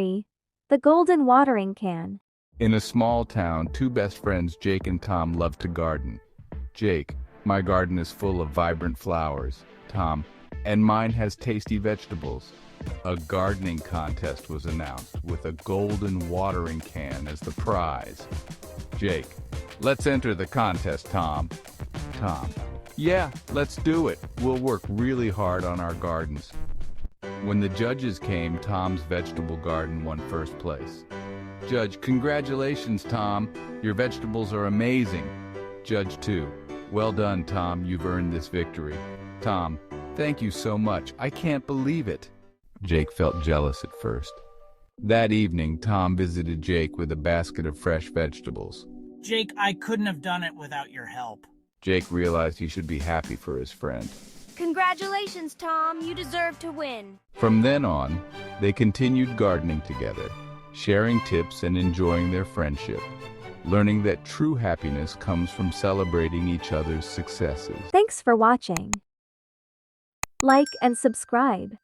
3. The Golden Watering Can. In a small town, two best friends, Jake and Tom, love to garden. Jake, my garden is full of vibrant flowers. Tom, and mine has tasty vegetables. A gardening contest was announced with a golden watering can as the prize. Jake, let's enter the contest, Tom. Tom, yeah, let's do it. We'll work really hard on our gardens. When the judges came, Tom's vegetable garden won first place. Judge, congratulations, Tom. Your vegetables are amazing. Judge 2, well done, Tom. You've earned this victory. Tom, thank you so much. I can't believe it. Jake felt jealous at first. That evening, Tom visited Jake with a basket of fresh vegetables. Jake, I couldn't have done it without your help. Jake realized he should be happy for his friend. Congratulations, Tom. You deserve to win. From then on, they continued gardening together, sharing tips and enjoying their friendship, learning that true happiness comes from celebrating each other's successes. Thanks for watching. Like and subscribe.